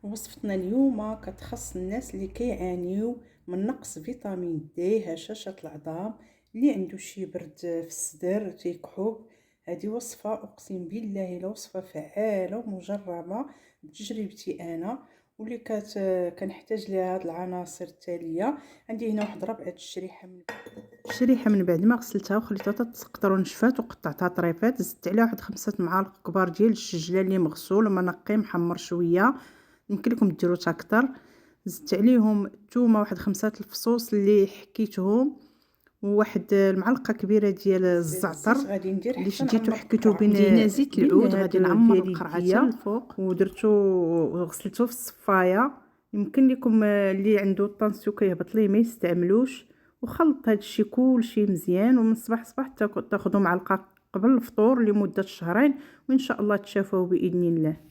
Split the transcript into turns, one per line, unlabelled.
وصفتنا اليوم كتخص الناس اللي كيعانيو من نقص فيتامين دي، هشاشة العظام، اللي عنده شي برد في الصدر تيكحب. هذه وصفة اقسم بالله الا وصفة فعالة ومجربة بتجربتي انا، واللي كنحتاج لها هاد العناصر التالية. عندي هنا واحد ربعة شريحة من بعد ما غسلتها وخليتها تتسقطر ونشفات وقطعتها طريفات. زدت عليها واحد 5 معالق كبار ديال الشجلة اللي مغسول ومنقي محمر شويه، يمكن لكم ديروا اكثر. زدت عليهم الثومه واحد 5 الفصوص اللي حكيتهم، وواحد المعلقه كبيره ديال الزعتر اللي شديته حكيته بين
دينا زيت العود غادي نعمر القرعه حتى
الفوق ودرتو وغسلته في الصفايه. يمكن لكم اللي عنده الطنسيو كيهبط ليه ما يستعملوش. وخلط هذا الشيء كلشي مزيان، ومن الصباح صباح تاخذوا معلقه قبل الفطور لمده شهرين، وان شاء الله تشافوا باذن الله.